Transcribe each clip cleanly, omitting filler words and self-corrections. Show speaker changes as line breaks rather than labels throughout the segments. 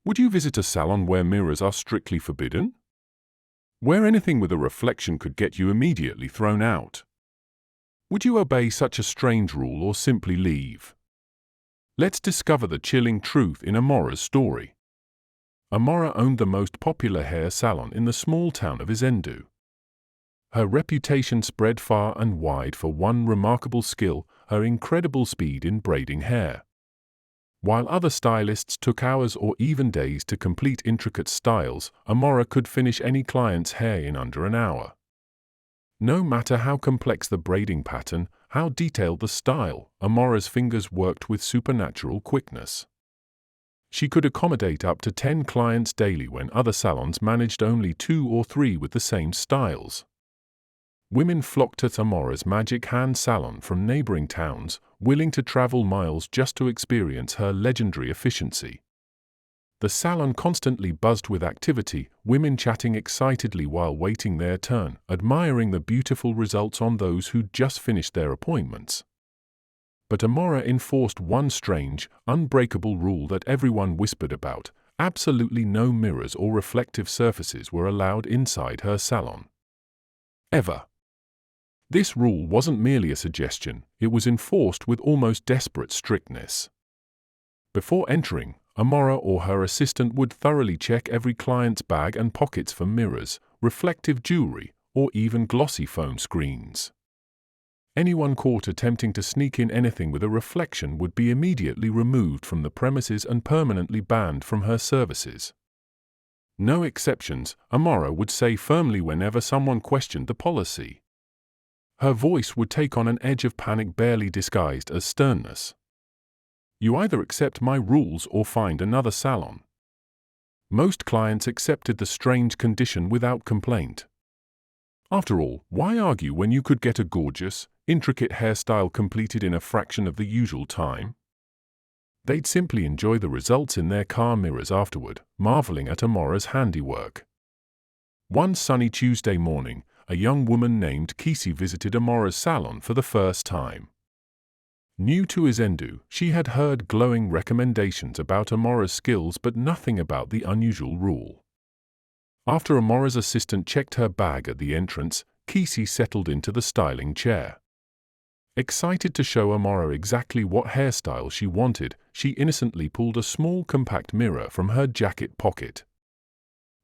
Would you visit a salon where mirrors are strictly forbidden? Where anything with a reflection could get you immediately thrown out? Would you obey such a strange rule or simply leave? Let's discover the chilling truth in Amora's story. Amora owned the most popular hair salon in the small town of Izendu. Her reputation spread far and wide for one remarkable skill, her incredible speed in braiding hair. While other stylists took hours or even days to complete intricate styles, Amora could finish any client's hair in under an hour. No matter how complex the braiding pattern, how detailed the style, Amora's fingers worked with supernatural quickness. She could accommodate up to 10 clients daily when other salons managed only 2 or 3 with the same styles. Women flocked to Amora's magic hand salon from neighboring towns, willing to travel miles just to experience her legendary efficiency. The salon constantly buzzed with activity, women chatting excitedly while waiting their turn, admiring the beautiful results on those who'd just finished their appointments. But Amora enforced one strange, unbreakable rule that everyone whispered about: absolutely no mirrors or reflective surfaces were allowed inside her salon. Ever. This rule wasn't merely a suggestion, it was enforced with almost desperate strictness. Before entering, Amora or her assistant would thoroughly check every client's bag and pockets for mirrors, reflective jewelry, or even glossy foam screens. Anyone caught attempting to sneak in anything with a reflection would be immediately removed from the premises and permanently banned from her services. No exceptions, Amora would say firmly whenever someone questioned the policy. Her voice would take on an edge of panic barely disguised as sternness. You either accept my rules or find another salon. Most clients accepted the strange condition without complaint. After all, why argue when you could get a gorgeous, intricate hairstyle completed in a fraction of the usual time? They'd simply enjoy the results in their car mirrors afterward, marveling at Amora's handiwork. One sunny Tuesday morning, a young woman named Kissi visited Amora's salon for the first time. New to Izendu, she had heard glowing recommendations about Amora's skills but nothing about the unusual rule. After Amora's assistant checked her bag at the entrance, Kissi settled into the styling chair. Excited to show Amora exactly what hairstyle she wanted, she innocently pulled a small compact mirror from her jacket pocket.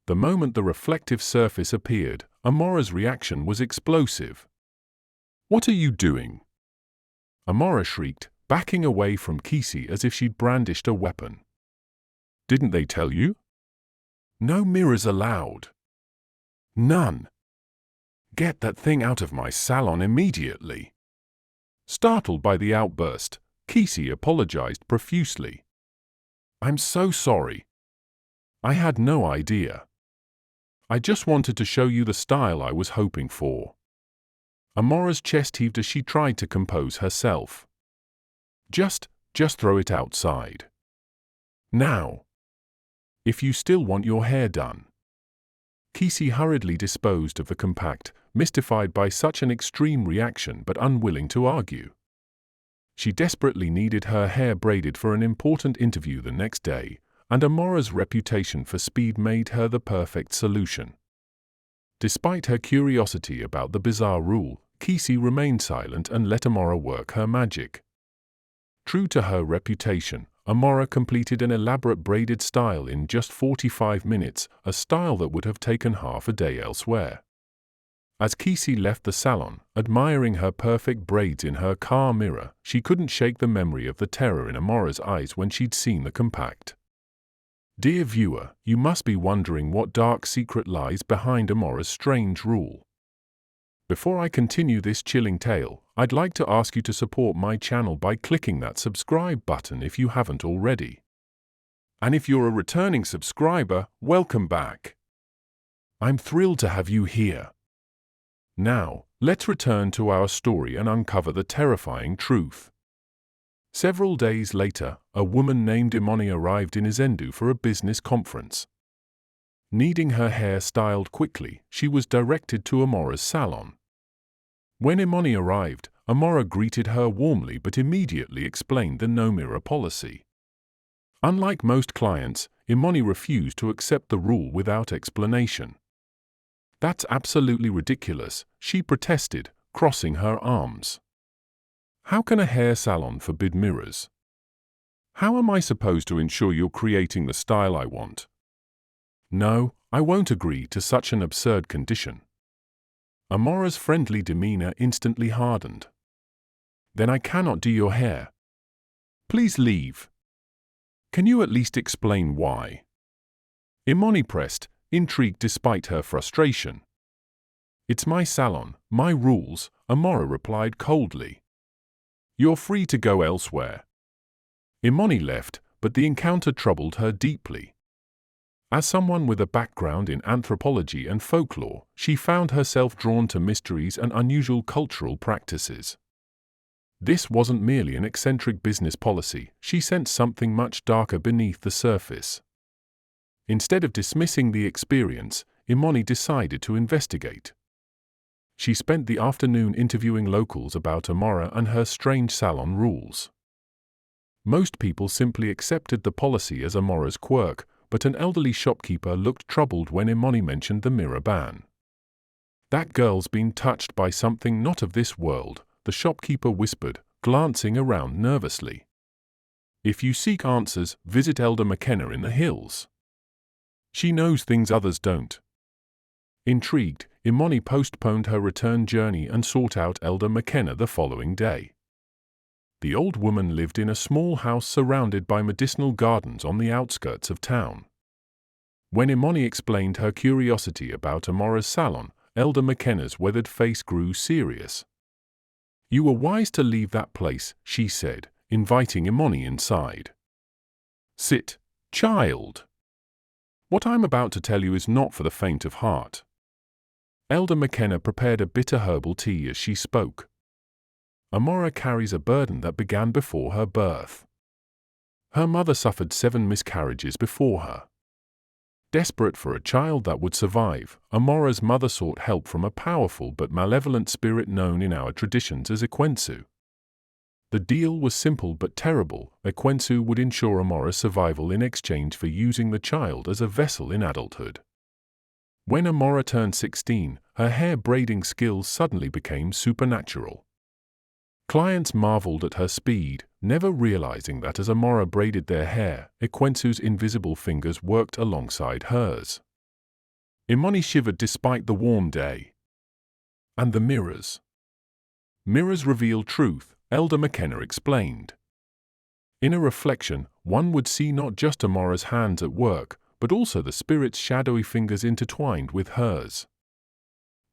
The moment the reflective surface appeared, Amora's reaction was explosive. "What are you doing?" Amora shrieked, backing away from Kissi as if she'd brandished a weapon. "Didn't they tell you? No mirrors allowed. None. Get that thing out of my salon immediately." Startled by the outburst, Kissi apologized profusely. "I'm so sorry. I had no idea. I just wanted to show you the style I was hoping for." Amora's chest heaved as she tried to compose herself. Just throw it outside. Now. If you still want your hair done." Kissi hurriedly disposed of the compact, mystified by such an extreme reaction but unwilling to argue. She desperately needed her hair braided for an important interview the next day, and Amora's reputation for speed made her the perfect solution. Despite her curiosity about the bizarre rule, Kissi remained silent and let Amora work her magic. True to her reputation, Amora completed an elaborate braided style in just 45 minutes, a style that would have taken half a day elsewhere. As Kissi left the salon, admiring her perfect braids in her car mirror, she couldn't shake the memory of the terror in Amora's eyes when she'd seen the compact. Dear viewer, you must be wondering what dark secret lies behind Amora's strange rule. Before I continue this chilling tale, I'd like to ask you to support my channel by clicking that subscribe button if you haven't already. And if you're a returning subscriber, welcome back. I'm thrilled to have you here. Now, let's return to our story and uncover the terrifying truth. Several days later, a woman named Imoni arrived in Izendu for a business conference. Needing her hair styled quickly, she was directed to Amora's salon. When Imoni arrived, Amora greeted her warmly but immediately explained the no-mirror policy. Unlike most clients, Imani refused to accept the rule without explanation. "That's absolutely ridiculous," she protested, crossing her arms. "How can a hair salon forbid mirrors? How am I supposed to ensure you're creating the style I want? No, I won't agree to such an absurd condition." Amora's friendly demeanor instantly hardened. "Then I cannot do your hair. Please leave. Can you at least explain why?" Imani pressed, intrigued despite her frustration. "It's my salon, my rules," Amora replied coldly. "You're free to go elsewhere." Imani left, but the encounter troubled her deeply. As someone with a background in anthropology and folklore, she found herself drawn to mysteries and unusual cultural practices. This wasn't merely an eccentric business policy, she sensed something much darker beneath the surface. Instead of dismissing the experience, Imani decided to investigate. She spent the afternoon interviewing locals about Amora and her strange salon rules. Most people simply accepted the policy as Amora's quirk, but an elderly shopkeeper looked troubled when Imani mentioned the mirror ban. "That girl's been touched by something not of this world," the shopkeeper whispered, glancing around nervously. "If you seek answers, visit Elder McKenna in the hills. She knows things others don't." Intrigued, Imani postponed her return journey and sought out Elder McKenna the following day. The old woman lived in a small house surrounded by medicinal gardens on the outskirts of town. When Imani explained her curiosity about Amora's salon, Elder McKenna's weathered face grew serious. "You were wise to leave that place," she said, inviting Imani inside. "Sit, child. What I'm about to tell you is not for the faint of heart." Elder McKenna prepared a bitter herbal tea as she spoke. "Amora carries a burden that began before her birth. Her mother suffered 7 miscarriages before her. Desperate for a child that would survive, Amora's mother sought help from a powerful but malevolent spirit known in our traditions as Ekwensu. The deal was simple but terrible. Ekwensu would ensure Amora's survival in exchange for using the child as a vessel in adulthood. When Amora turned 16, her hair braiding skills suddenly became supernatural. Clients marveled at her speed, never realizing that as Amora braided their hair, Ekwensu's invisible fingers worked alongside hers. Imani shivered despite the warm day. "And the mirrors?" "Mirrors reveal truth," Elder McKenna explained. "In a reflection, one would see not just Amora's hands at work, but also the spirit's shadowy fingers intertwined with hers.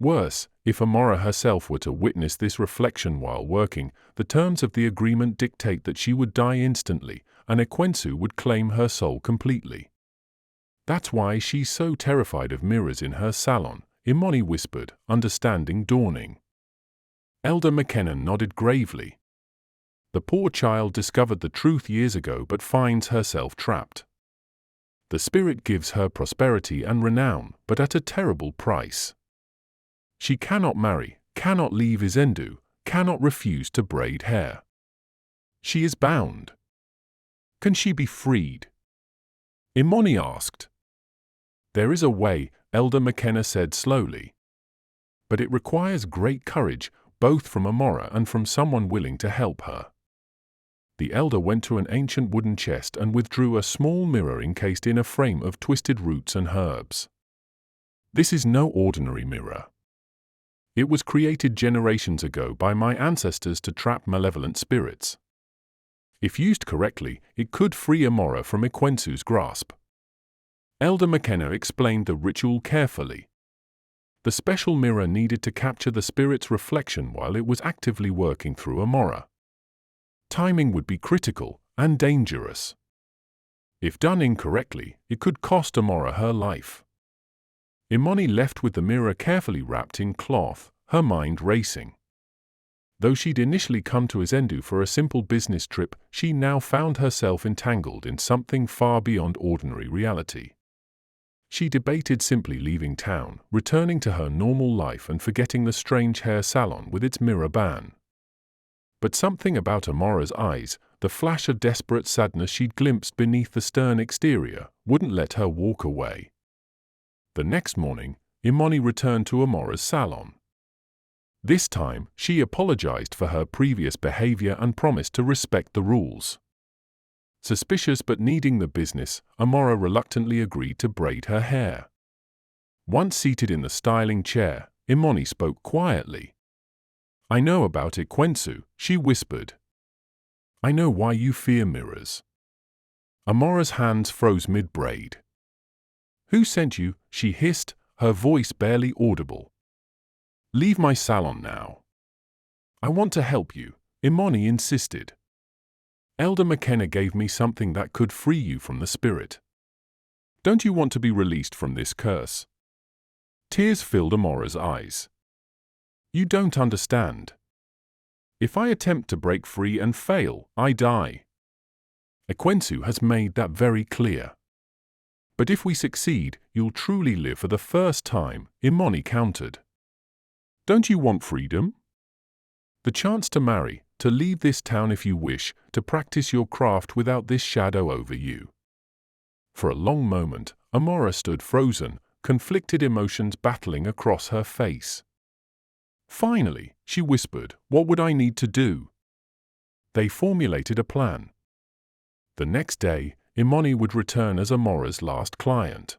Worse, if Amora herself were to witness this reflection while working, the terms of the agreement dictate that she would die instantly, and Ekwensu would claim her soul completely. That's why she's so terrified of mirrors in her salon," Imani whispered, understanding dawning. Elder McKenna nodded gravely. "The poor child discovered the truth years ago but finds herself trapped. The spirit gives her prosperity and renown, but at a terrible price. She cannot marry, cannot leave Izendu, cannot refuse to braid hair. She is bound. Can she be freed?" Imani asked. "There is a way," Elder McKenna said slowly. "But it requires great courage, both from Amora and from someone willing to help her." The elder went to an ancient wooden chest and withdrew a small mirror encased in a frame of twisted roots and herbs. "This is no ordinary mirror. It was created generations ago by my ancestors to trap malevolent spirits. If used correctly, it could free Amora from Ekwensu's grasp." Elder McKenna explained the ritual carefully. The special mirror needed to capture the spirit's reflection while it was actively working through Amora. Timing would be critical and dangerous. If done incorrectly, it could cost Amora her life. Imani left with the mirror carefully wrapped in cloth, her mind racing. Though she'd initially come to Izendu for a simple business trip, she now found herself entangled in something far beyond ordinary reality. She debated simply leaving town, returning to her normal life and forgetting the strange hair salon with its mirror ban. But something about Amora's eyes, the flash of desperate sadness she'd glimpsed beneath the stern exterior wouldn't let her walk away. The next morning, Imani returned to Amora's salon. This time, she apologized for her previous behavior and promised to respect the rules. Suspicious but needing the business, Amora reluctantly agreed to braid her hair. Once seated in the styling chair, Imani spoke quietly. "I know about Ikwensu," she whispered. "I know why you fear mirrors." Amora's hands froze mid-braid. "Who sent you?" she hissed, her voice barely audible. "Leave my salon now." "I want to help you," Imani insisted. "Elder McKenna gave me something that could free you from the spirit. Don't you want to be released from this curse?" Tears filled Amora's eyes. "You don't understand. If I attempt to break free and fail, I die. Ikwensu has made that very clear. But if we succeed, you'll truly live for the first time," Imani countered. "Don't you want freedom? The chance to marry, to leave this town if you wish, to practice your craft without this shadow over you." For a long moment, Amora stood frozen, conflicted emotions battling across her face. Finally, she whispered, "What would I need to do?" They formulated a plan. The next day, Imani would return as Amora's last client.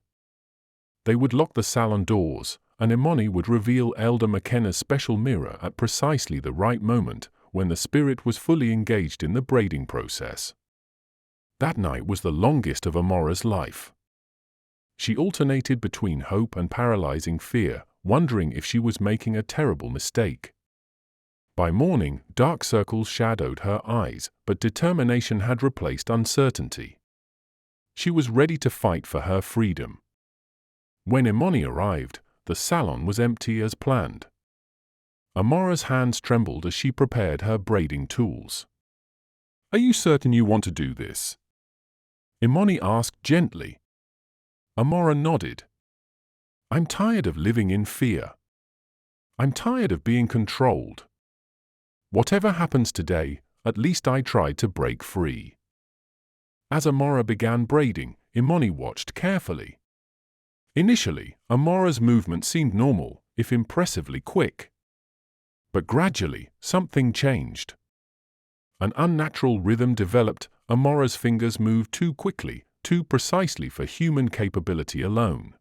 They would lock the salon doors, and Imani would reveal Elder McKenna's special mirror at precisely the right moment, when the spirit was fully engaged in the braiding process. That night was the longest of Amora's life. She alternated between hope and paralyzing fear, wondering if she was making a terrible mistake. By morning, dark circles shadowed her eyes, but determination had replaced uncertainty. She was ready to fight for her freedom. When Imani arrived, the salon was empty as planned. Amora's hands trembled as she prepared her braiding tools. "Are you certain you want to do this?" Imani asked gently. Amora nodded. "I'm tired of living in fear. I'm tired of being controlled. Whatever happens today, at least I tried to break free." As Amora began braiding, Imani watched carefully. Initially, Amora's movement seemed normal, if impressively quick. But gradually, something changed. An unnatural rhythm developed. Amora's fingers moved too quickly, too precisely for human capability alone.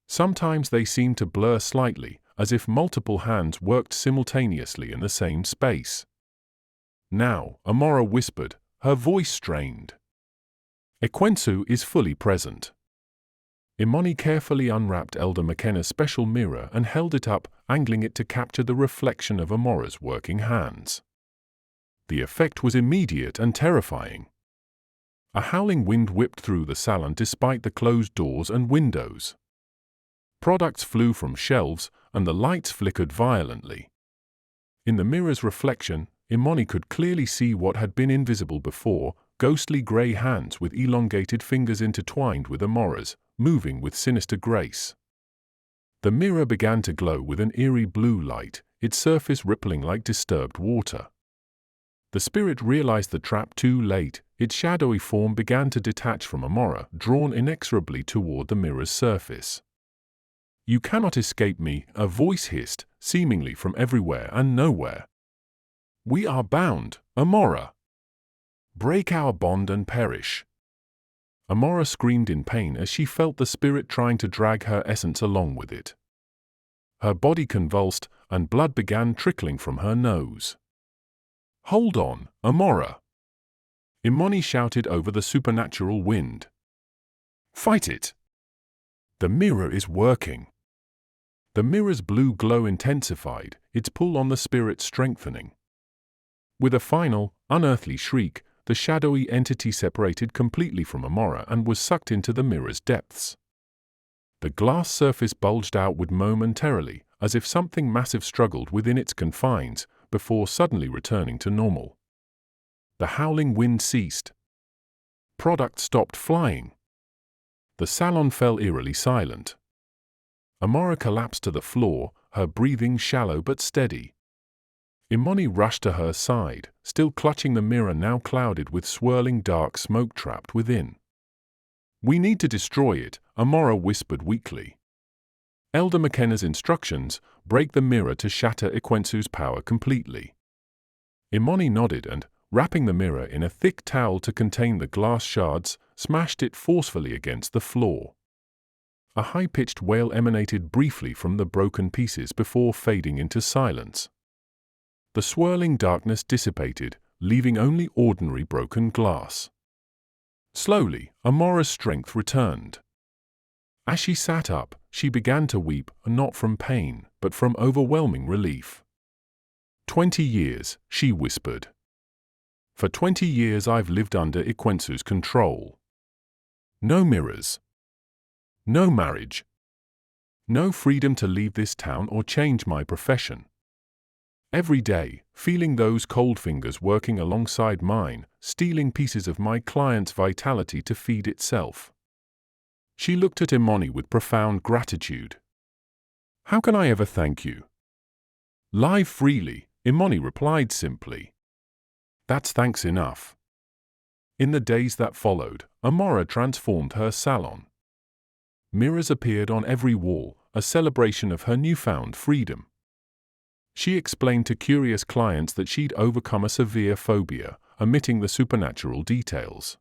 Sometimes they seemed to blur slightly, as if multiple hands worked simultaneously in the same space. "Now," Amora whispered, her voice strained. "Ikwensu is fully present." Imani carefully unwrapped Elder McKenna's special mirror and held it up, angling it to capture the reflection of Amora's working hands. The effect was immediate and terrifying. A howling wind whipped through the salon despite the closed doors and windows. Products flew from shelves, and the lights flickered violently. In the mirror's reflection, Imani could clearly see what had been invisible before: ghostly grey hands with elongated fingers intertwined with Amora's, moving with sinister grace. The mirror began to glow with an eerie blue light, its surface rippling like disturbed water. The spirit realized the trap too late. Its shadowy form began to detach from Amora, drawn inexorably toward the mirror's surface. "You cannot escape me," a voice hissed, seemingly from everywhere and nowhere. "We are bound, Amora. Break our bond and perish." Amora screamed in pain as she felt the spirit trying to drag her essence along with it. Her body convulsed, and blood began trickling from her nose. "Hold on, Amora!" Imani shouted over the supernatural wind. "Fight it! The mirror is working." The mirror's blue glow intensified, its pull on the spirit strengthening. With a final, unearthly shriek, the shadowy entity separated completely from Amora and was sucked into the mirror's depths. The glass surface bulged outward momentarily, as if something massive struggled within its confines, before suddenly returning to normal. The howling wind ceased. Product stopped flying. The salon fell eerily silent. Amora collapsed to the floor, her breathing shallow but steady. Imani rushed to her side, still clutching the mirror now clouded with swirling dark smoke trapped within. "We need to destroy it," Amora whispered weakly. Elder McKenna's instructions: break the mirror to shatter Ikwensu's power completely. Imani nodded and, wrapping the mirror in a thick towel to contain the glass shards, smashed it forcefully against the floor. A high-pitched wail emanated briefly from the broken pieces before fading into silence. The swirling darkness dissipated, leaving only ordinary broken glass. Slowly, Amora's strength returned. As she sat up, she began to weep, not from pain, but from overwhelming relief. 20 years, she whispered. For 20 years I've lived under Ikwensu's control. No mirrors. No marriage. No freedom to leave this town or change my profession. Every day, feeling those cold fingers working alongside mine, stealing pieces of my client's vitality to feed itself. She looked at Imani with profound gratitude. "How can I ever thank you?" "Live freely," Imani replied simply. "That's thanks enough." In the days that followed, Amora transformed her salon. Mirrors appeared on every wall, a celebration of her newfound freedom. She explained to curious clients that she'd overcome a severe phobia, omitting the supernatural details.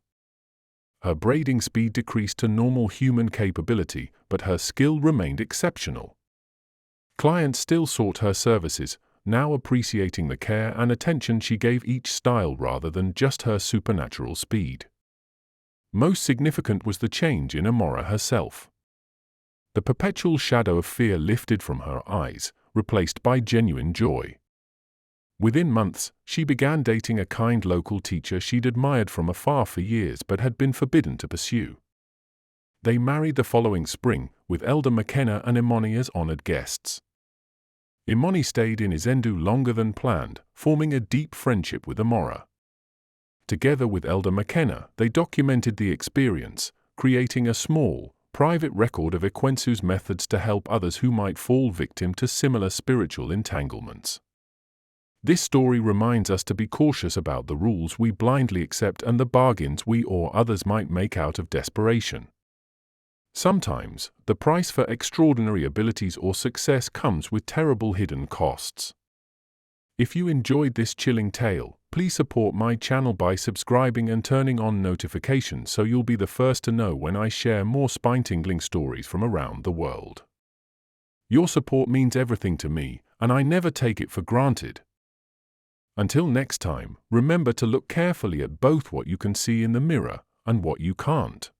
Her braiding speed decreased to normal human capability, but her skill remained exceptional. Clients still sought her services, now appreciating the care and attention she gave each style rather than just her supernatural speed. Most significant was the change in Amora herself. The perpetual shadow of fear lifted from her eyes, replaced by genuine joy. Within months, she began dating a kind local teacher she'd admired from afar for years but had been forbidden to pursue. They married the following spring, with Elder McKenna and Imani as honored guests. Imani stayed in Izendu longer than planned, forming a deep friendship with Amora. Together with Elder McKenna, they documented the experience, creating a small, private record of Ikwensu's methods to help others who might fall victim to similar spiritual entanglements. This story reminds us to be cautious about the rules we blindly accept and the bargains we or others might make out of desperation. Sometimes, the price for extraordinary abilities or success comes with terrible hidden costs. If you enjoyed this chilling tale, please support my channel by subscribing and turning on notifications so you'll be the first to know when I share more spine-tingling stories from around the world. Your support means everything to me, and I never take it for granted. Until next time, remember to look carefully at both what you can see in the mirror and what you can't.